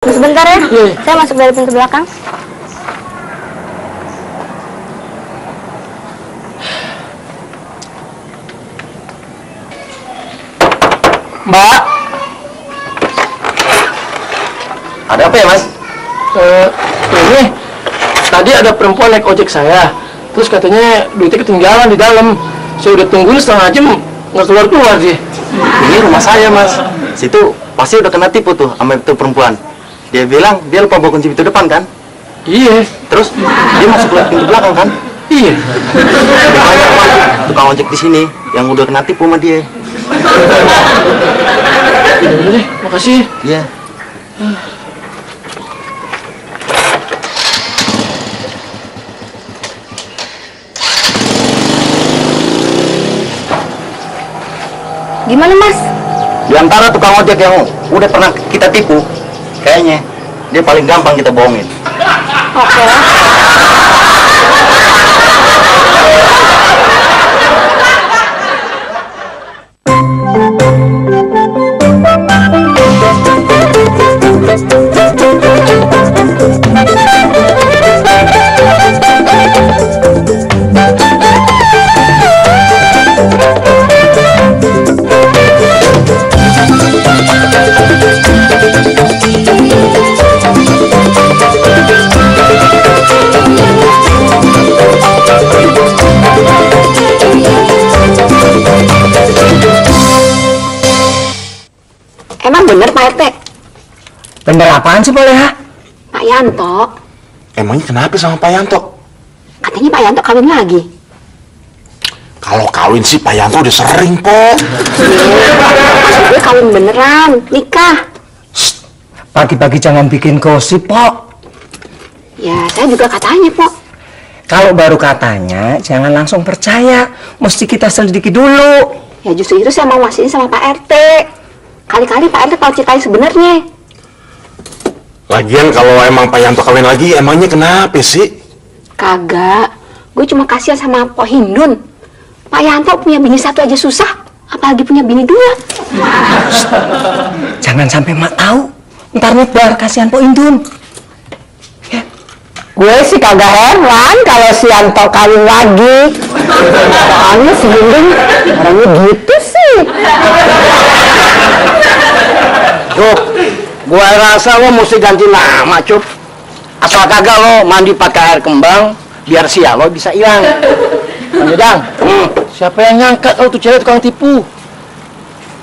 Sebentar ya, saya masuk dari pintu belakang. Mbak, ada apa ya mas? Ini tadi ada perempuan naik ojek saya, terus katanya duitnya ketinggalan di dalam. Saya udah tungguin setengah jam nggak keluar dia. Ini rumah saya mas. Situ pasti udah kena tipu tuh sama itu perempuan. Dia bilang dia lupa bawa kunci pintu depan kan? Iya. Terus dia masuk lewat pintu belakang kan? Iya. Banyak mas tukang ojek di sini yang udah kena tipu sama dia. Ya udah deh, makasih. Iya. Gimana mas? Di antara tukang ojek yang udah pernah kita tipu, kayaknya dia paling gampang kita bohongin. Oke. Emang bener Pak RT? Bener apaan sih boleh ya? Pak Yanto, Emangnya kenapa sama Pak Yanto? katanya Pak Yanto kawin lagi. Kalau kawin sih Pak Yanto udah sering, Po. Maksud gue kawin beneran, nikah. Pagi-pagi jangan bikin gosip, Pok. Ya, saya juga katanya, Pok. Kalau baru katanya, jangan langsung percaya. Mesti kita selidiki dulu. Ya justru itu saya mau mastiin sama Pak RT. Kali-kali Pak RT tahu ceritanya sebenarnya. Lagian kalau emang Pak Yanto kawin lagi, emangnya kenapa sih? Kagak, gue cuma kasihan sama Po Hindun. Pak Yanto punya bini satu aja susah, apalagi punya bini dua. Jangan sampai mak tahu. Ntar nyebar kasihan Po Indun. Ya. Gue sih kagak heran kalau si Yanto kawin lagi. Soalnya si Hindun orangnya gitu sih. Cup, gua rasa lo mesti ganti nama, Cup. Asal kagak lo mandi pakai air kembang, biar sial lo bisa hilang. Bang, siapa yang nyangka kalau tuh cewek tukang tipu?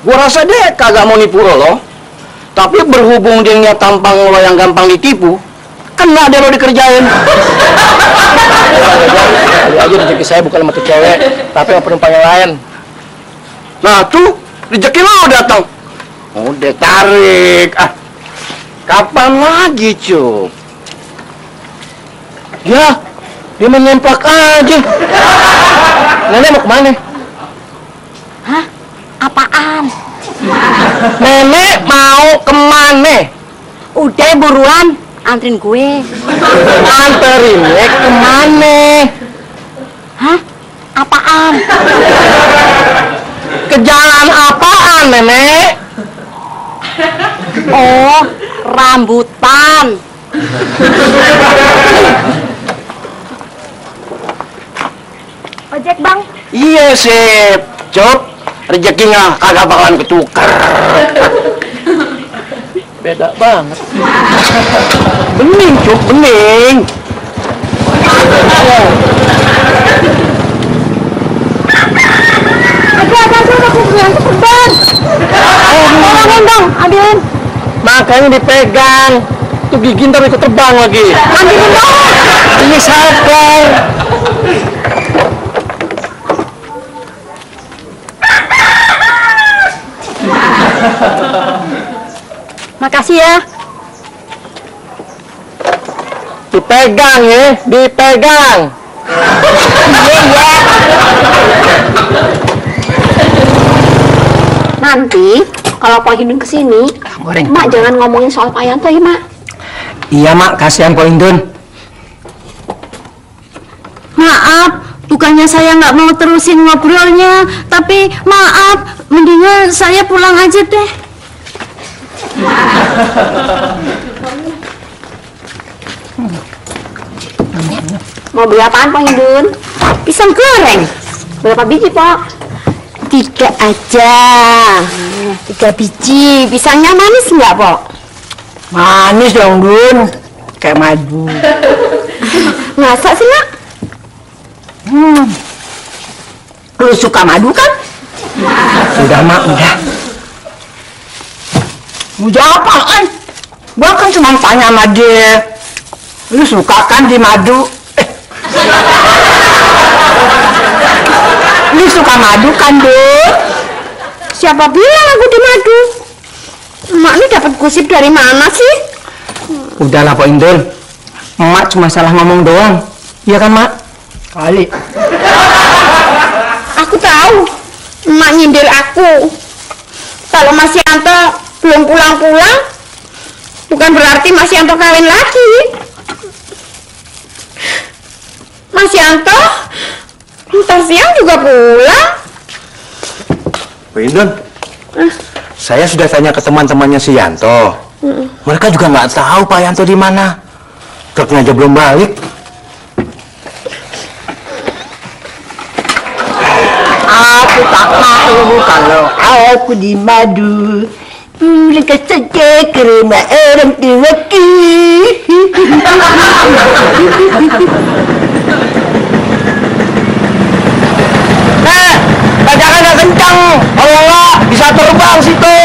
Gua rasa dia kagak mau nipu lo. Tapi berhubung dia ngeliat tampang lo yang gampang ditipu, kena deh lo dikerjain. Kali aja rezeki saya bukan sama tuh cewek, tapi sama penumpang yang lain. Nah tuh, rezeki lo datang. Udah tarik. Kapan lagi, Cup? Ya, dia main nemplak aja. Nenek mau kemana? Hah? Apaan? Nenek mau kemana? Udah buruan, antrin gue. Anterinnya kemana? Hah? Apaan? Ke jalan apaan, Nenek? Oh, rambutan. Ojek bang. Iya sip, Cup. Rezekinya kagak bakalan ketukar. Beda banget. Bening, Cup, bening. Aku bilang terbang. Tolongin dong, ambilin. Makanya dipegang. Tuh gigi ntar ikut terbang lagi. Ambilin dong. Ini sabar. Makasih ya. Dipegang ya, dipegang. Iya. Nanti kalau Pak Hindun kesini, Goreng. Mak jangan ngomongin soal Pak Yanto ya Mak. Iya mak, kasihan Po Indun. Maaf, bukannya saya nggak mau terusin ngobrolnya, tapi maaf, mendingan saya pulang aja deh. Mau beli apaan, Pak Hindun? Pisang goreng. Berapa biji, Pak? 3 aja. 3 biji. Pisangnya manis nggak, Pok? Manis dong, Dun. Kayak madu. Masa sih, Nak? Lu suka madu kan? Udah, Mak, udah. Udah apaan? Gua kan cuma tanya sama dia. Lu suka kan di madu? Lu suka madu kan, Dun? Siapa bilang aku di madu? Emak ini dapat gosip dari mana sih? Udahlah, Pak Indul. Emak cuma salah ngomong doang. Iya kan, Mak? Kali. Aku tahu. Emak nyindir aku. Kalau Mas Yanto belum pulang-pulang, bukan berarti Mas Yanto kawin lagi. Mas Yanto ntar siang juga pulang. Pak Indun, saya sudah tanya ke teman-temannya si Yanto. Mereka juga nggak tahu Pak Yanto di mana. Truknya aja belum balik. Aku tak mau kalau aku di madu. Mereka saja karena orang tuaku. Bajakannya kencang. Kalau nggak bisa terbang situ.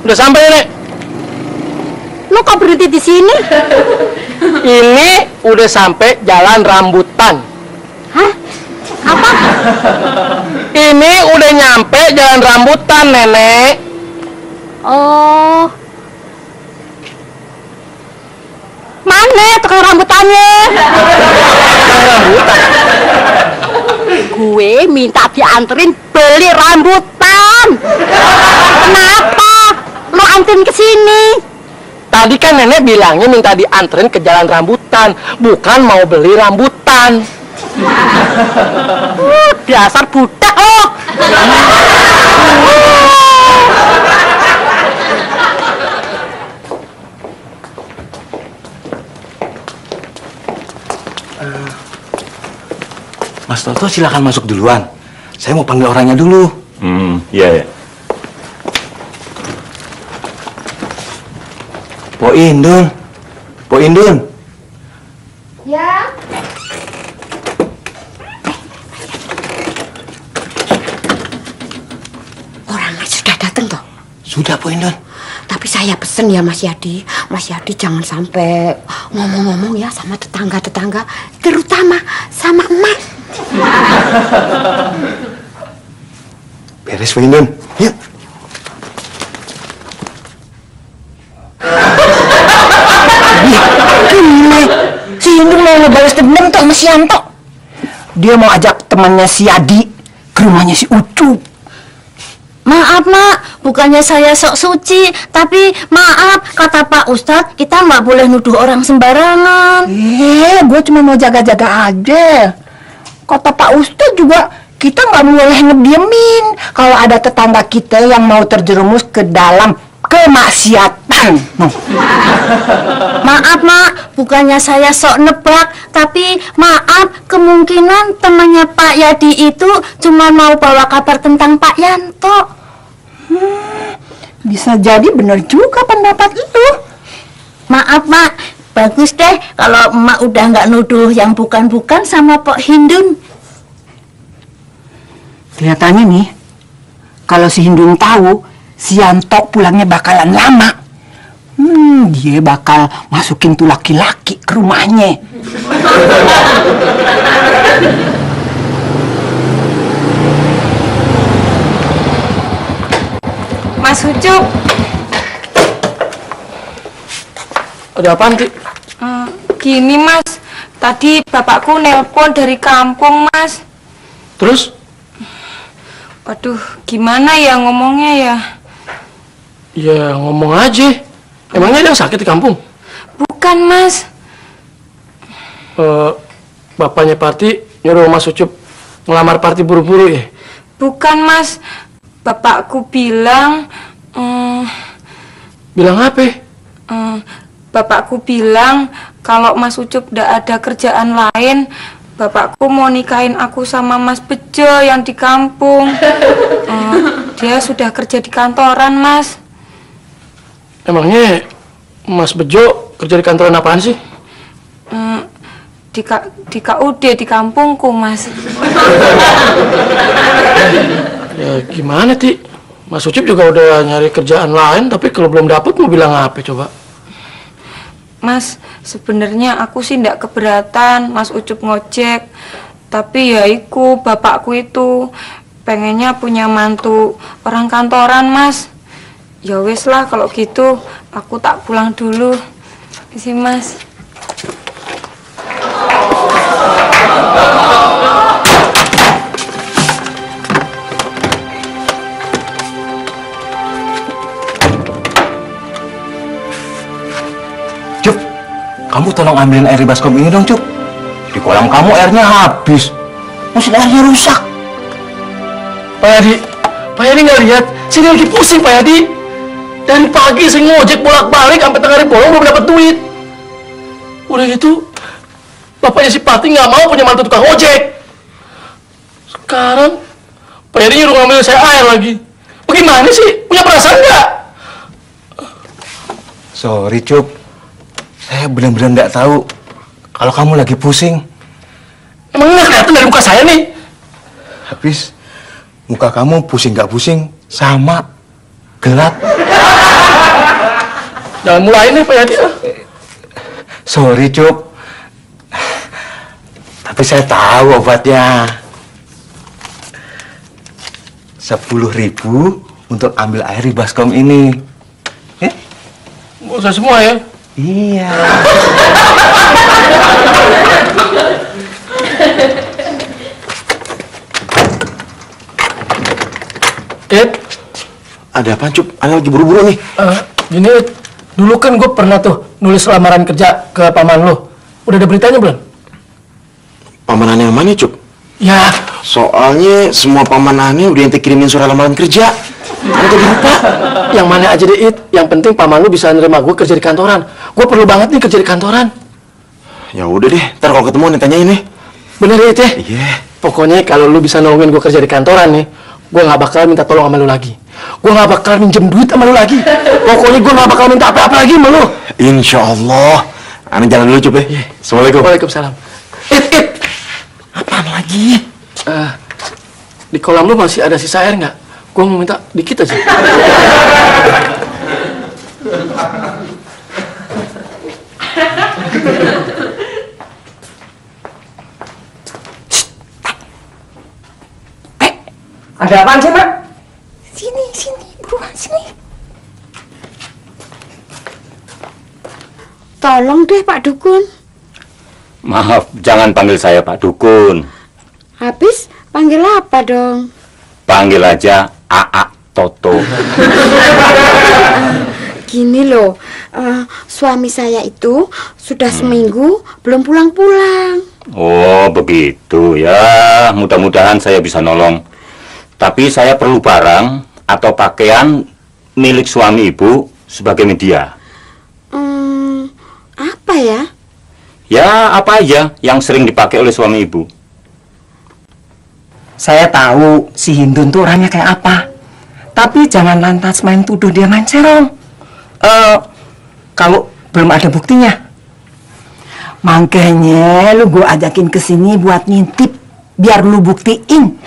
Udah sampai, Nek. Lo kok berhenti di sini? Ini udah sampai Jalan Rambutan. Hah? Apa? Ini udah nyampe Jalan Rambutan, Nenek. Oh. Mana tukang rambutannya? Rambutan. Gue minta dianterin beli rambutan. Kenapa? Lo anterin ke sini? Tadi kan Nenek bilangnya minta dianterin ke Jalan Rambutan, bukan mau beli rambutan. Dasar budak lo. Mas Toto silakan masuk duluan. Saya mau panggil orangnya dulu. Iya ya. Po Indun. Po Indun. Ya. Orangnya sudah datang toh? Sudah, Po Indun. Tapi saya pesen ya Mas Yadi. Mas Yadi jangan sampai ngomong-ngomong ya sama tetangga-tetangga, terutama sama emak. Beres, Po Indun. Yuk. Gini, si Indun mau ngebales dendam tuh sama si Yanto. Dia mau ajak temannya si Yadi ke rumahnya si Ucup. Maaf, Mak, bukannya saya sok suci, tapi maaf, kata Pak Ustadz, kita nggak boleh nuduh orang sembarangan. Gue cuma mau jaga-jaga aja. Kata Pak Ustadz juga, kita nggak boleh ngediemin kalau ada tetangga kita yang mau terjerumus ke dalam kemaksiatan. Maaf, Mak, bukannya saya sok nebak, tapi maaf, kemungkinan temannya Pak Yadi itu cuma mau bawa kabar tentang Pak Yanto. Bisa jadi bener juga pendapat itu. Maaf, Mak, bagus deh kalau Emak udah nggak nuduh yang bukan-bukan sama Pok Hindun. Kelihatannya nih, kalau si Hindun tahu si Yanto pulangnya bakalan lama. kan dia bakal masukin tuh laki-laki ke rumahnya. Mas Ucup. Ada apaan, Ti? Gini Mas, tadi bapakku nelpon dari kampung Mas. Terus? Waduh, gimana ya ngomongnya ya? Ya ngomong aja. Emangnya ada yang sakit di kampung? Bukan Mas. Bapaknya Parti nyuruh Mas Ucup ngelamar Parti buru-buru ya? Bukan Mas. Bapakku bilang Bilang apa? Bapakku bilang kalau Mas Ucup ndak ada kerjaan lain, bapakku mau nikahin aku sama Mas Bejo yang di kampung. Dia sudah kerja di kantoran, Mas. Emangnya Mas Bejo kerja di kantoran apaan sih? Di KUD di kampungku, Mas. Ya gimana, Ti? Mas Ucup juga udah nyari kerjaan lain, tapi kalau belum dapet mau bilang apa coba? Mas, sebenarnya aku sih ndak keberatan Mas Ucup ngojek. Tapi ya iku, bapakku itu pengennya punya mantu orang kantoran, Mas. Ya wes lah kalau gitu, aku tak pulang dulu. Isi Mas. Cup, kamu tolong ambilin air di baskom ini dong, Cup. Di kolam kamu airnya habis. Mesin airnya rusak. Pak Yadi nggak lihat? Sini lagi pusing, Pak Yadi. Dari pagi saya ngojek bolak-balik sampai tengah hari bolong belum dapat duit. Udah gitu, bapaknya si Pati nggak mau punya mantu tukang ojek. Sekarang Pak Yadi nyuruh ngambil saya air lagi. Bagaimana sih? Punya perasaan nggak? Sorry, Cup. Saya benar-benar nggak tahu kalau kamu lagi pusing. Emang nggak kelihatan dari muka saya nih? Habis muka kamu pusing nggak pusing sama gelap. Jangan mulai nih, Pak Yadi. Sorry, Cup. Tapi saya tahu obatnya. 10.000 untuk ambil air di baskom ini. Nggak usah semua ya. Iya. Ada apa, Cup? Ana lagi buru-buru nih. Gini, dulu kan gue pernah tuh nulis lamaran kerja ke paman lo. Udah ada beritanya belum? Paman Ane yang mana, Cup? Ya, Soalnya semua paman Ane udah ente kirimin surat lamaran kerja. Ana jadi lupa. yang mana aja deh, It. Yang penting paman lu bisa nerima gue kerja di kantoran. Gue perlu banget nih kerja di kantoran. Ya udah deh, ntar kalau ketemu nih tanyain nih. Bener ya, It ya? Iya. Pokoknya kalau lu bisa nolongin gue kerja di kantoran nih, gue nggak bakal minta tolong sama lu lagi. Gue nggak bakal minjem duit sama lu lagi. Pokoknya gue nggak bakal minta apa-apa lagi sama lu. Insya Allah. Ana jalan dulu, Cup ya. Iya. Assalamualaikum. Waalaikumsalam. It. Apaan lagi? Di kolam lu masih ada sisa air nggak? Gue mau minta dikit aja. Ada apaan sih, Mak? Sini, buruan sini. Tolong deh Pak Dukun. Maaf, jangan panggil saya Pak Dukun. Habis panggil apa dong? Panggil aja AA Toto. Gini loh, suami saya itu sudah seminggu belum pulang-pulang. Oh, begitu ya. Mudah-mudahan saya bisa nolong. Tapi saya perlu barang atau pakaian milik suami ibu sebagai media. Apa ya? Ya, apa aja yang sering dipakai oleh suami ibu. Saya tahu si Hindun tuh orangnya kayak apa. Tapi jangan lantas main tuduh dia main serong. Kalau belum ada buktinya. Makanya lu gue ajakin ke sini buat ngintip biar lu buktiin.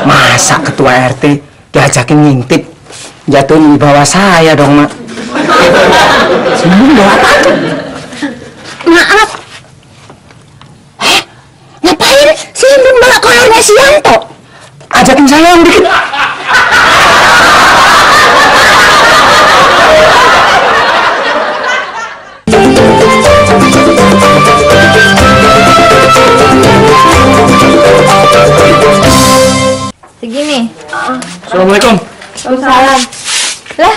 Masa ketua RT diajakin ngintip? Jatuhin di bawah saya dong, Mak. Assalamualaikum. Waalaikumsalam. Lah,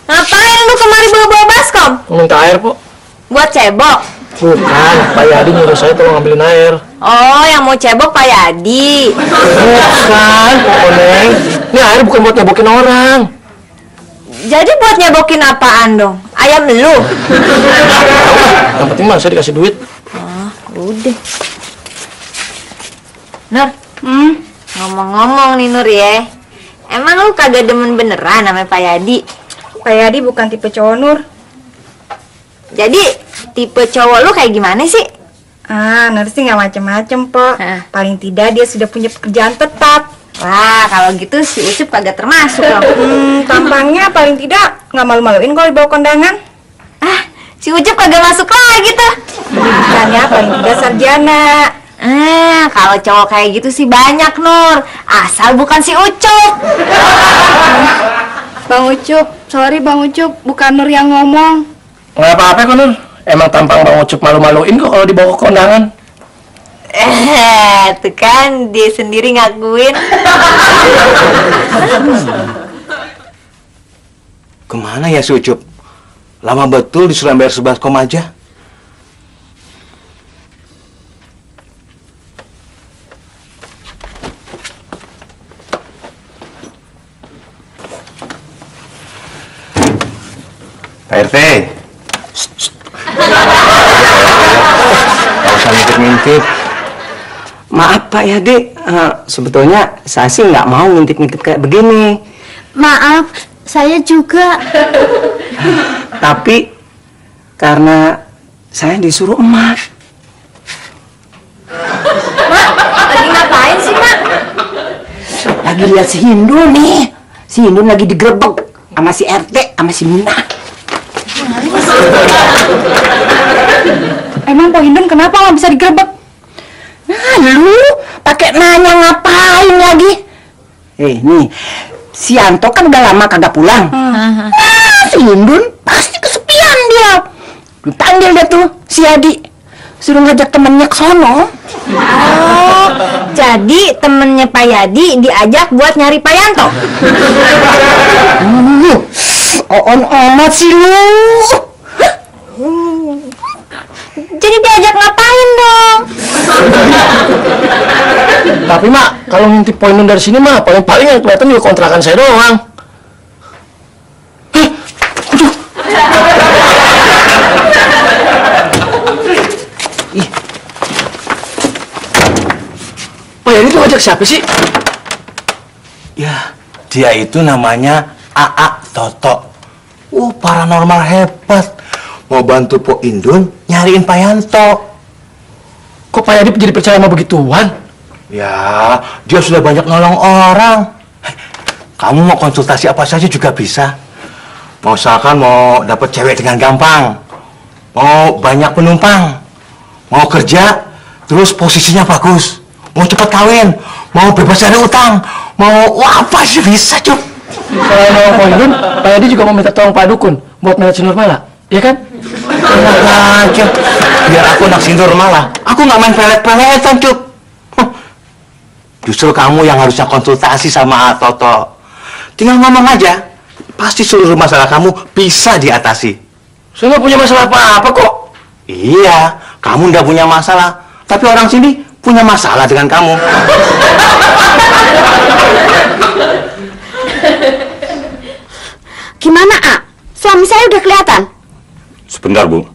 ngapain lu kemari bawa-bawa baskom? Mau minta air, Po? Buat cebok? Bukan, Pak Yadi nyuruh saya tolong ambilin air. Oh, yang mau cebok Pak Yadi. Bukan, Pak Neng. Ini air bukan buat nyebokin orang. Jadi buat nyebokin apaan dong? Ayam lu? Yang penting mah saya dikasih duit. Udah. Nur, ngomong-ngomong nih Nur ya. Emang lu kagak demen beneran sama Pak Yadi? Pak Yadi bukan tipe cowok Nur. Jadi, tipe cowok lu kayak gimana sih? Nur sih nggak macem-macem, Po. Hah. Paling tidak dia sudah punya pekerjaan tetap. Wah, kalau gitu si Ucup kagak termasuk dong. Tampangnya paling tidak nggak malu-maluin kalau dibawa kondangan. Si Ucup kagak masuk lagi tuh. Pendidikannya paling tidak sarjana. Kalau cowok kayak gitu sih banyak, Nur. Asal bukan si Ucup. Bang Ucup, sorry Bang Ucup, bukan Nur yang ngomong. Nggak apa-apa kok, Nur. Emang tampang Bang Ucup malu-maluin kok kalau dibawa ke kondangan. Tuh kan dia sendiri ngakuin. Kemana ya si Ucup? Lama betul disuruh bayar 11 kom aja. Pak RT. Gak usah ngintip-ngintip. Maaf Pak Yadi, sebetulnya saya sih nggak mau ngintip-ngintip kayak begini. Maaf, saya juga. Tapi karena saya disuruh emak. Lagi ngapain sih, Mak? Lagi lihat si Hindun nih. Si Hindun lagi digerebek sama si RT sama si Mina. Emang Po Hindun kenapa nggak bisa digerebek? Nah, lu pakai nanya ngapain lagi? Nih, si Yanto kan udah lama kagak pulang. Si Hindun pasti kesepian dia. Dipanggil dia tuh si Adi, suruh ngajak temennya ke sono. Oh, jadi temennya Pak Yadi diajak buat nyari Pak Yanto. On amat sih lu. Jadi diajak ngapain dong? Tapi Mak, kalau ngintip poin dari sini mah paling-paling yang kelihatan juga kontrakan saya doang. Pak Yadi tuh ngajak siapa sih? Ya, dia itu namanya AA Toto. Paranormal hebat. Mau bantu Po Indun nyariin Pak Yanto. Kok Pak Yadi jadi percaya sama begituan? Ya, dia sudah banyak nolong orang. Kamu mau konsultasi apa saja juga bisa. Mau usahakan mau dapat cewek dengan gampang. Mau banyak penumpang. Mau kerja, terus posisinya bagus. Mau cepat kawin. Mau bebas dari utang. Mau apa sih bisa, Cuk. Selain nolong Pak Indun, Pak Yadi juga mau minta tolong Pak Dukun buat manajer Nurmala, ya kan? Enak aja. Biar aku naksir Nurmala. Aku nggak main pelet-peletan, Cuk. Justru kamu yang harusnya konsultasi sama Toto. Tinggal ngomong aja. Pasti seluruh masalah kamu bisa diatasi. Saya nggak punya masalah apa-apa kok. Iya, kamu nggak punya masalah. Tapi orang sini punya masalah dengan kamu. Gimana, A? Suami saya udah kelihatan? Sebentar, Bu.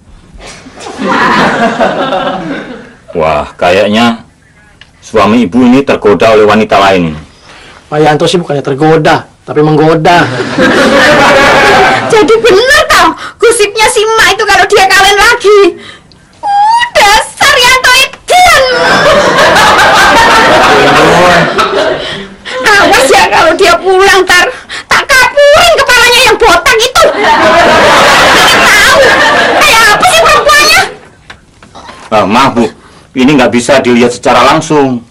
Wah, kayaknya suami ibu ini tergoda oleh wanita lain. Pak Yanto sih bukannya tergoda, tapi menggoda. Jadi bener tau gosipnya si Mak itu kalau dia kawin lagi. Dasar Yanto Edan. Awas ya kalau dia pulang tak kapurin kepalanya yang botak itu. Tahu kayak apa sih perempuannya? Maaf, Bu. Ini nggak bisa dilihat secara langsung.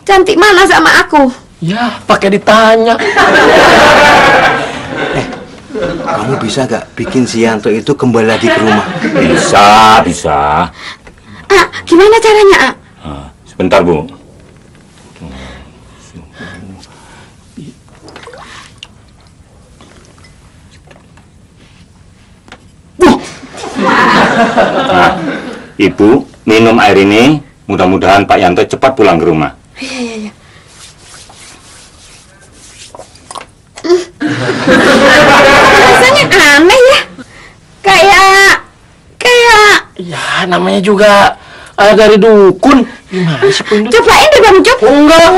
Cantik mana sama aku? Ya, pakai ditanya. Kamu bisa nggak bikin si Yanto itu kembali lagi ke rumah? Bisa. Gimana caranya, Sebentar, Bu. Nah, Ibu minum air ini, mudah-mudahan Pak Yanto cepat pulang ke rumah. Iya. Rasanya aneh ya. Kayak Ya, namanya juga air dari dukun. Gimana sih, Poindun? cobain deh Bang Ucup. Oh, enggak.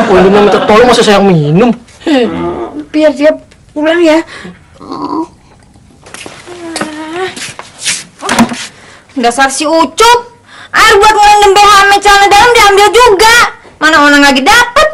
Poindun mau minta tolong, masa saya yang minum? Biar dia pulang ya. Dasar si Ucup. Air buat ngelendem BH sama celana dalam diambil juga. Mana orang lagi dapet.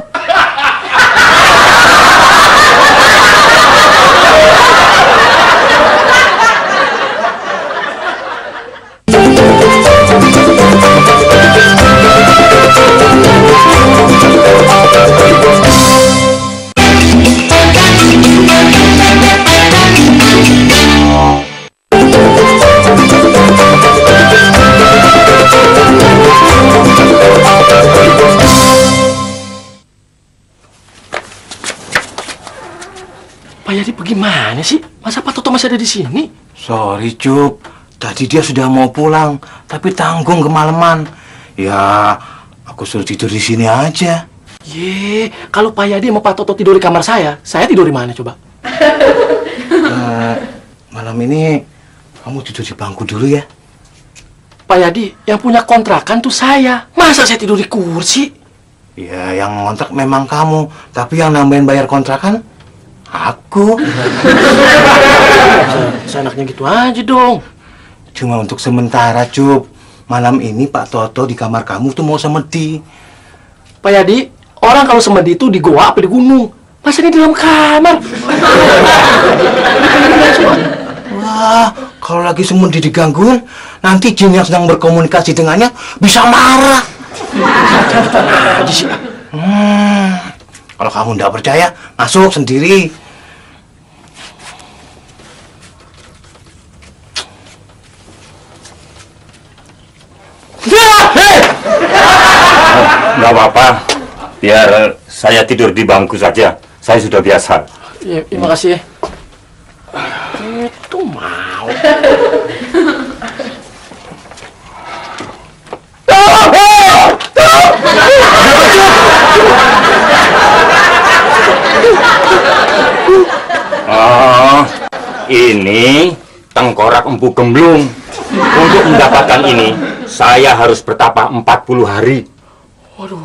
Pak Yadi bagaimana sih? Masa Pak Toto masih ada di sini? Sorry, Cup. Tadi dia sudah mau pulang, tapi tanggung kemalaman. Ya, aku suruh tidur di sini aja. Kalau Pak Yadi sama Pak Toto tidur di kamar saya tidur di mana coba? Malam ini kamu tidur di bangku dulu ya. Pak Yadi, yang punya kontrakan tuh saya. Masa saya tidur di kursi? Ya, yang ngontrak memang kamu, tapi yang nambahin bayar kontrakan aku. Seenaknya gitu aja dong. Cuma untuk sementara, Cup. Malam ini Pak Toto di kamar kamu tuh mau semedi. Pak Yadi, orang kalau semedi itu di goa apa di gunung? Masa ini di dalam kamar? Wah, kalau lagi semedi digangguin, nanti jin yang sedang berkomunikasi dengannya bisa marah. Aja sih. Kalau kamu nggak percaya, masuk sendiri. Nggak apa-apa, biar saya tidur di bangku saja. Saya sudah biasa. Ya, terima kasih ya. Itu mau. Oh, ini tengkorak empu gemblung. Untuk mendapatkan ini, saya harus bertapa 40 hari. Waduh,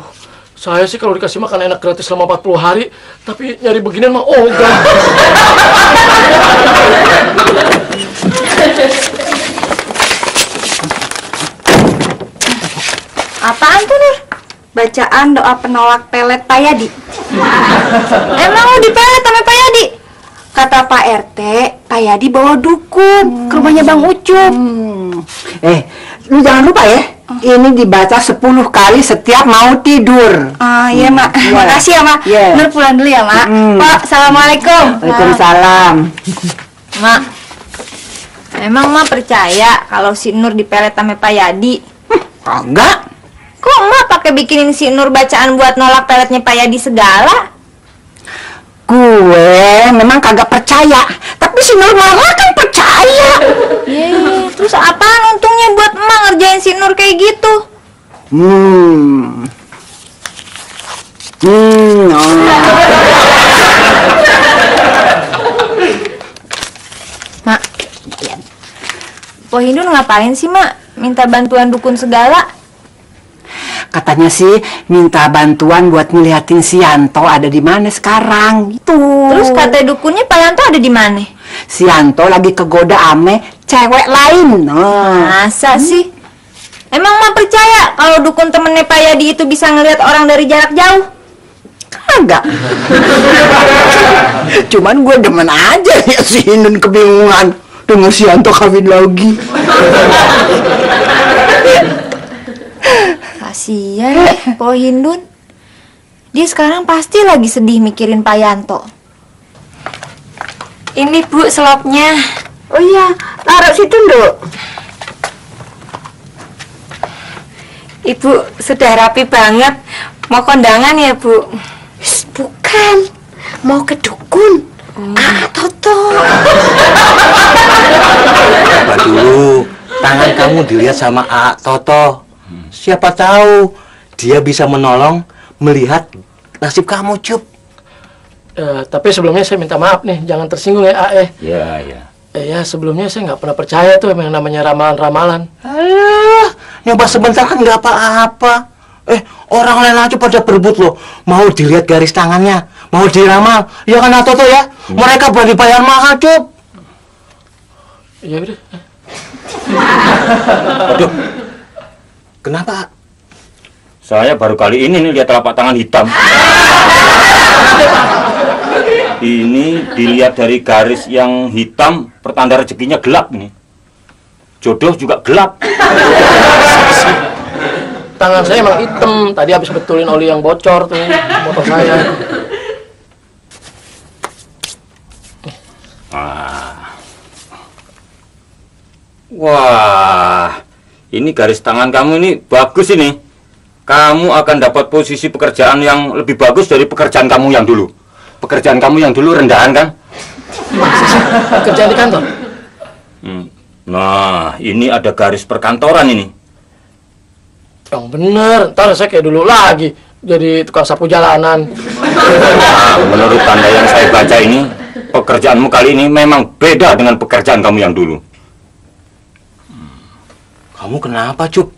saya sih kalau dikasih makan enak gratis selama 40 hari, tapi nyari beginian mah ogah. Apaan tuh, Nur? Bacaan doa penolak pelet Pak Yadi. Emang lu dipelet sama Pak Yadi? Kata Pak RT, Pak Yadi bawa dukun ke rumahnya Bang Ucup. Lu jangan lupa ya, ini dibaca 10 kali setiap mau tidur. Iya, Mak. Makasih ya, Mak. Iya. Nur pulang dulu ya, Mak. Pak, Assalamualaikum. Waalaikumsalam. Mak, emang Mak percaya kalau si Nur dipelet sama Pak Yadi? Enggak. Kok Mak pakai bikinin si Nur bacaan buat nolak peletnya Pak Yadi segala? Gue memang kagak percaya, tapi si Nur malah kan percaya. Terus apaan untungnya buat Emak ngerjain si Nur kayak gitu? Mak, Po Hindun ngapain sih, Mak? Minta bantuan dukun segala? Katanya sih minta bantuan buat ngeliatin si Yanto ada di mana sekarang gitu. Terus kata dukunnya Pak Yanto ada di mana? Si Yanto lagi kegoda ame cewek lain. Masa sih? Emang Mak percaya kalau dukun temennya Pak Yadi itu bisa ngelihat orang dari jarak jauh? Kagak. Cuman gue demen aja ya si Hindun kebingungan dengan si Yanto kawin lagi. Kasian Po Hindun. Dia sekarang pasti lagi sedih mikirin Pak Yanto. Ini Bu selopnya. Oh iya, taruh situ, Nduk. Ibu sudah rapi banget. Mau kondangan ya, Bu? Bukan, mau ke dukun. Toto. Coba dulu, tangan dilihat sama A Toto. Siapa tahu dia bisa menolong melihat nasib kamu, Cup. Tapi sebelumnya saya minta maaf nih, jangan tersinggung ya, Ya, ya. Ya, sebelumnya saya nggak pernah percaya tuh yang namanya ramalan-ramalan. Alah, nyoba sebentar kan nggak apa-apa. Orang lain aja pada berebut loh. Mau dilihat garis tangannya, mau diramal. Ya kan, Toto ya? Mereka berani bayar mahal, Cup. Ya udah. Aduh, kenapa? Saya baru kali ini nih lihat telapak tangan hitam. Ini dilihat dari garis yang hitam, pertanda rezekinya gelap nih. Jodoh juga gelap. Tangan saya emang hitam. Tadi habis betulin oli yang bocor tuh motor saya. Wah, ini garis tangan kamu ini bagus ini. Kamu akan dapat posisi pekerjaan yang lebih bagus dari pekerjaan kamu yang dulu. Pekerjaan kamu yang dulu rendahan kan? Masa sih kerja di kantor? Nah, ini ada garis perkantoran ini. Yang bener, ntar saya kayak dulu lagi jadi tukang sapu jalanan. Nah, menurut tanda yang saya baca ini, pekerjaanmu kali ini memang beda dengan pekerjaan kamu yang dulu. Kamu kenapa, Cup?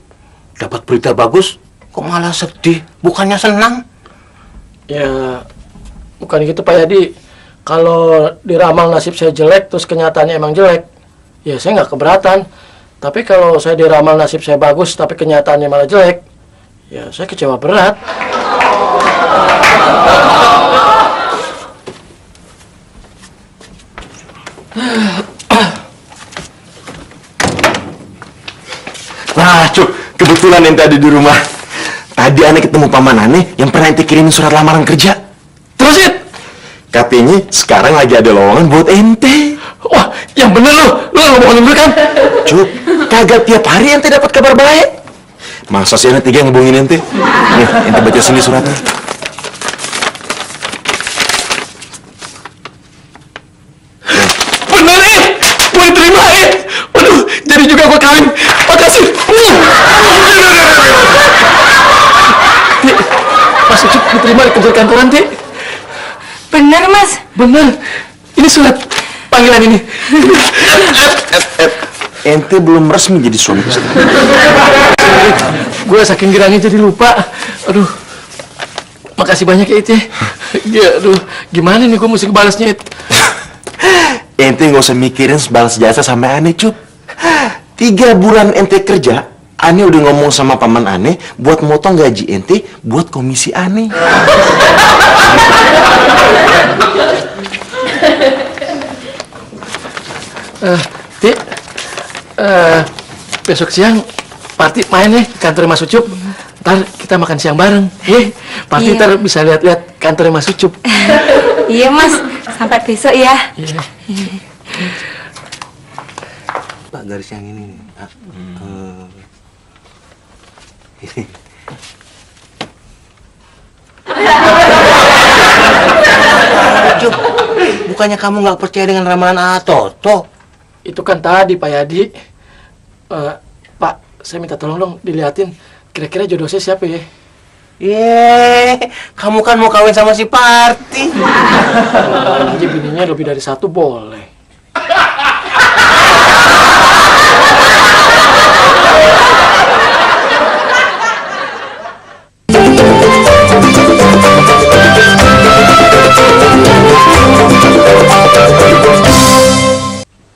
Dapat berita bagus, kok malah sedih? Bukannya senang? Ya, bukan gitu Pak Yadi. Kalau diramal nasib saya jelek, terus kenyataannya emang jelek, ya saya nggak keberatan. Tapi kalau saya diramal nasib saya bagus, tapi kenyataannya malah jelek, ya saya kecewa berat. Nah, Cuk, kebetulan ente ada di rumah. Tadi aneh ketemu paman aneh yang pernah ente kirimin surat lamaran kerja. Terus It? Katanya sekarang lagi ada lowongan buat ente. Wah, yang bener lu ngomongin dulu kan? Cuk, kagak tiap hari ente dapat kabar baik. Masa sih anak tiga ngebohongin ente? Nih, ente baca sini suratnya. Bener gue terima Waduh, jadi juga gue kawin. Makasih. Mas Ucup diterima di kerja kantoran, Tik. Bener, Mas. Bener. Ini surat panggilan ini. Ente belum resmi jadi suami istri. Gue saking girangnya jadi lupa. Aduh. Makasih banyak ya, It ya. Ya, aduh, gimana nih gue mesti balasnya, It? Ente nggak usah mikirin balas jasa sampai aneh, Cup. 3 bulan ente kerja, aneh udah ngomong sama paman aneh buat motong gaji ente buat komisi aneh. Tik, besok siang Parti main nih kantor Mas Ucup. Ntar kita makan siang bareng. Parti Iya. ntar bisa lihat-lihat kantor Mas Ucup. Iya, Mas. Sampai besok ya. Pak, garis yang ini nih. Cup, bukannya kamu nggak percaya dengan ramalan Toto? Itu kan tadi Pak Yadi. Pak, saya minta tolong dong diliatin kira-kira jodoh saya siapa ya? Kamu kan mau kawin sama si Parti. Kalau aja bininya lebih dari satu boleh.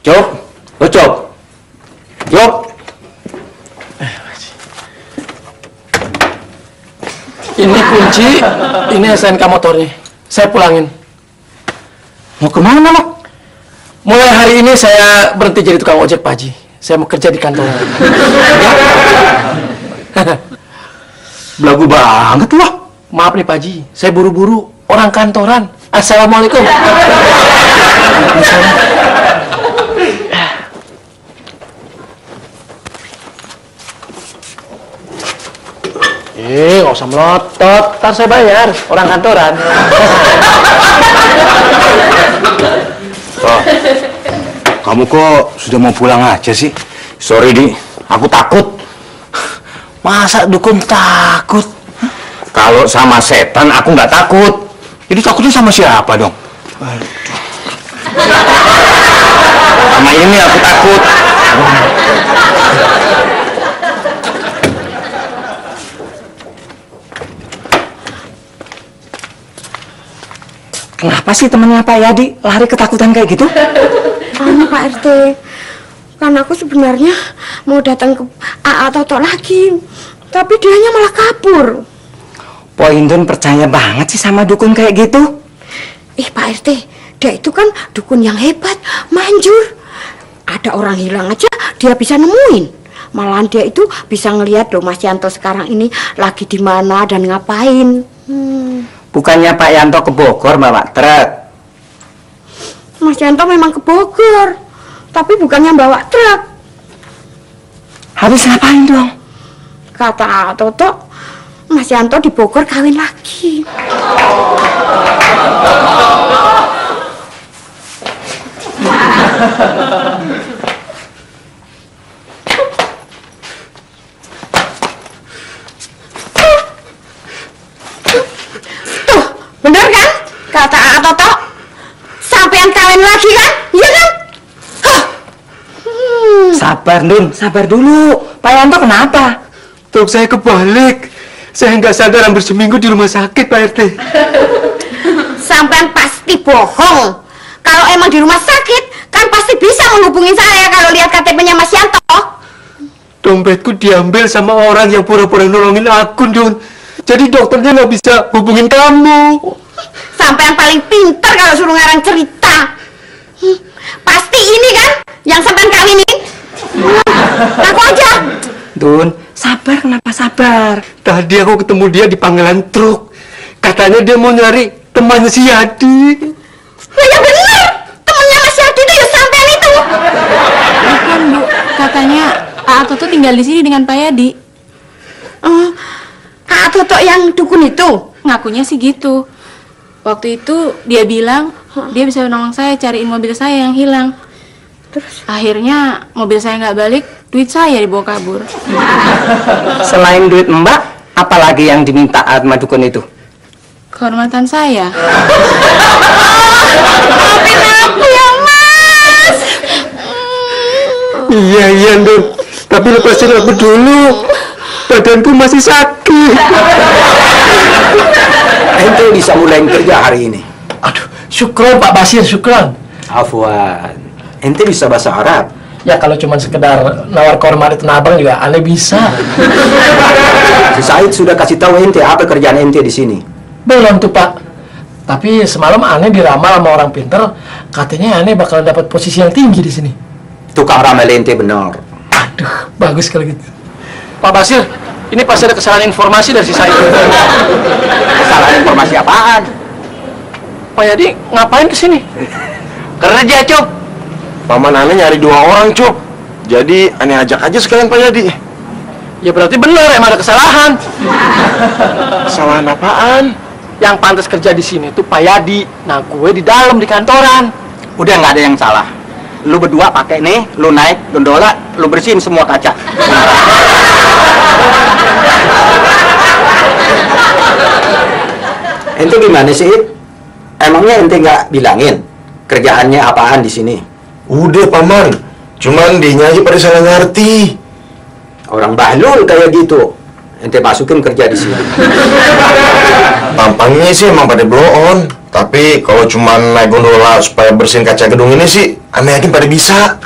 Cop, Cop. Ini kunci, ini SNK motornya. Saya pulangin. Mau kemana, Mak? Mulai hari ini saya berhenti jadi tukang ojek, Pak Haji. Saya mau kerja di kantor. Belagu banget loh. Maaf nih Pak Haji, saya buru-buru. Orang kantoran. Assalamualaikum. Nggak usah melotot. Ntar saya bayar. Orang kantoran. Kamu kok sudah mau pulang aja sih? Sorry, Di. Aku takut. Masa dukun takut? Kalau sama setan aku nggak takut. Jadi takutnya sama siapa dong? Sama ini aku takut. Kenapa sih temannya Pak Yadi lari ketakutan kayak gitu? Pak RT, kan aku sebenarnya mau datang ke AA Toto lagi, tapi dianya malah kabur. Po Indun percaya banget sih sama dukun kayak gitu. Pak RT, dia itu kan dukun yang hebat, manjur. Ada orang hilang aja dia bisa nemuin. Malahan dia itu bisa ngelihat loh Mas Yanto sekarang ini lagi di mana dan ngapain. Bukannya Pak Yanto ke Bogor bawa truk? Mas Yanto memang ke Bogor, tapi bukannya bawa truk. Habis ngapain dong? Kata Toto, Mas Yanto di Bogor kawin lagi. Tuh, bener kan? Kata Toto, sampean kawin lagi kan? Iya kan? Sabar Dun, sabar dulu. Pak Yanto kenapa? Truk saya kebalik. Saya nggak sadar hampir seminggu di rumah sakit, Pak RT. Sampean pasti bohong. Kalau emang di rumah sakit, kan pasti bisa menghubungi saya kalau lihat KTP-nya Mas Yanto. Dompetku diambil sama orang yang pura-pura nolongin aku, Dun. Jadi dokternya nggak bisa hubungin kamu. Sampean paling pintar kalau suruh ngarang cerita. Pasti ini kan yang sampean kawinin. Aku aja. Dun, sabar, kenapa sabar? Tadi aku ketemu dia di pangkalan truk. Katanya dia mau nyari temannya si Yadi. Ya bener, temennya Mas Yadi itu ya sampean itu. Bukan Bu, katanya AA Toto tinggal di sini dengan Pak Yadi. Kak Toto yang dukun itu? Ngakunya sih gitu. Waktu itu dia bilang dia bisa menolong saya cariin mobil saya yang hilang. Terus? Akhirnya mobil saya nggak balik, duit saya dibawa kabur. Selain duit Mbak, apalagi yang diminta sama dukun itu? Kehormatan saya. Maafin aku ya Mas. Iya, Dun. Tapi lepasin aku dulu. Badanku masih sakit. Ente bisa mulai kerja hari ini. Aduh, syukron Pak Basir, syukron. Afwan, ente bisa bahasa Arab? Ya kalau cuma sekedar nawar korma di Tanah Abang juga aneh bisa. Si Said sudah kasih tahu ente apa kerjaan ente di sini. Belum tuh Pak. Tapi semalam aneh diramal sama orang pinter, katanya aneh bakal dapat posisi yang tinggi di sini. Tukang ramal ente benar. Aduh, bagus kalau gitu. Pak Basir, ini pasti ada kesalahan informasi dari si Said. Kesalahan informasi apaan? Pak Yadi ngapain kesini? Kerja, Cup. Paman aneh nyari 2 orang, Cup. Jadi aneh ajak aja sekalian Pak Yadi. Ya berarti benar emang ada kesalahan. Kesalahan apaan? Yang pantas kerja di sini tuh Pak Yadi. Nah, gue di dalam di kantoran. Udah nggak ada yang salah. Lu berdua pakai nih, lu naik gondola, lu bersihin semua kaca. Ente gimana sih? Emangnya ente nggak bilangin kerjaannya apaan di sini? Udah, Paman. Cuman dianya aja pada salah ngerti. Orang bahlul kayak gitu. Ente masukin kerja di sini. Tampangnya sih emang pada blow on. Tapi kalau cuma naik gondola supaya bersihin kaca gedung ini sih, aneh yakin pada bisa.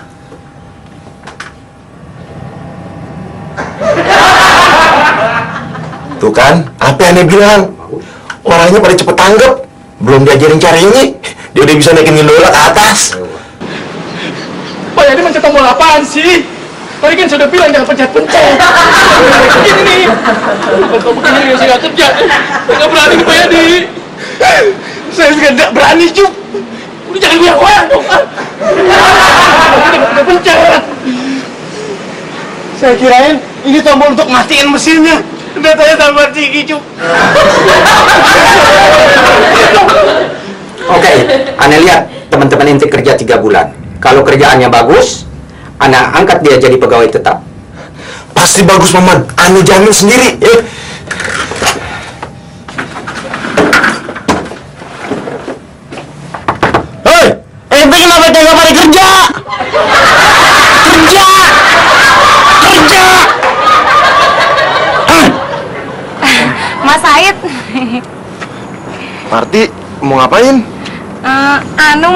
Tuh kan, apa yang aneh bilang? Orangnya pada cepet tanggap. Belum diajarin caranya, dia udah bisa naikin gondola ke atas. Pak Yadi mencet tombol apaan sih? Tadi kan sudah bilang jangan pencet-pencet. Begini nih. Kalau begini nih saya nggak kerja. Saya nggak berani nih Pak Yadi. Saya juga nggak berani, Cuk. Udah jangan goyang-goyang dong. Udah pencet. Saya kirain ini tombol untuk matiin mesinnya. Datanya tambah tinggi, Cuk. Oke, aneh lihat teman-teman ente kerja 3 bulan. Kalau kerjaannya bagus, anak angkat dia jadi pegawai tetap. Pasti bagus Paman, Ane jamin sendiri. Hei, ente kenapa tega pada kerja? Kerja! Kerja! Mas Said. Marti, mau ngapain?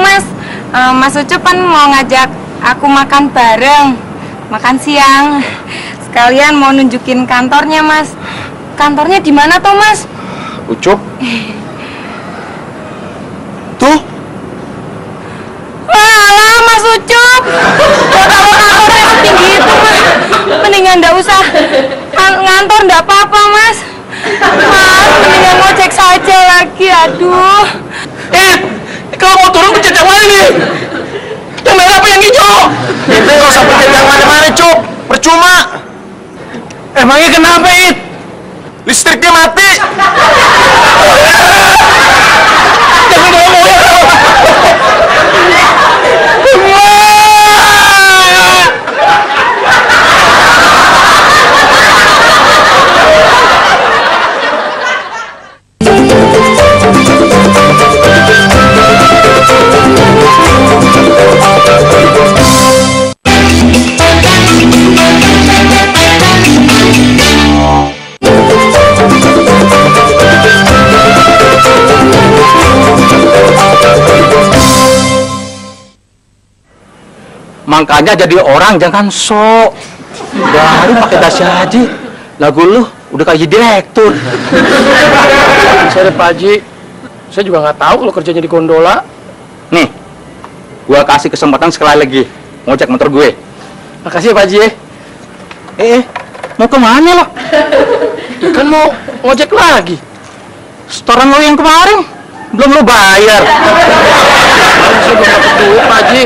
Mas, Mas Ucup kan mau ngajak aku makan bareng, makan siang. Sekalian mau nunjukin kantornya, Mas. Kantornya di mana toh, Mas? Ucup? Tuh. Alah, Mas Ucup. Kalau kantornya setinggi itu, Mas, mendingan nggak usah ngantor, nggak apa-apa, Mas. Mas, mendingan ngojek saja lagi, aduh. Kalau mau turun pencet yang mana nih? Yang merah apa yang hijau? Ente nggak usah pencet yang mana-mana, Cup. Percuma. Emangnya kenapa, It? Listriknya mati. Jangan ngomong ya. Makanya jadi orang jangan sok. Baru pakai dasi haji. Lagu lu udah kayak direktur. Saya Pak Haji, saya juga nggak tahu kalau kerjanya di gondola. Nih, gua kasih kesempatan sekali lagi ngojek motor gue. Makasih ya Pak Haji. Mau kemana lo? Kan mau ngojek lagi. Setoran lo yang kemarin belum lo bayar. Saya belum dapat duit Pak Haji.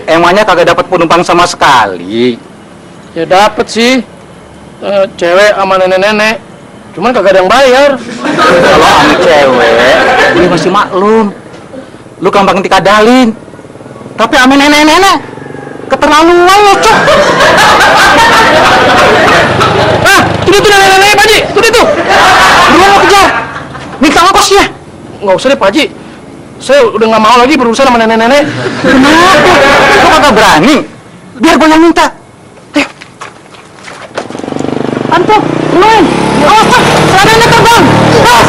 Emangnya kagak dapat penumpang sama sekali? Ya dapat sih. Cewek sama nenek-nenek. Cuman kagak ada yang bayar. Kalau sama cewek, gue masih maklum. Lu gampang dikadalin. Tapi sama nenek-nenek, keterlaluan lo, Cok. Itu nenek-nenek Pak Haji. Itu. Lu mau kejar. Minta ongkosnya. Nggak usah deh Pak Haji. Saya udah nggak mau lagi berurusan sama nenek-nenek. Kenapa? Lu kagak berani? Biar gue yang minta. Ayo. Antum, main. Awas, Pak. Nenek terbang. Awas.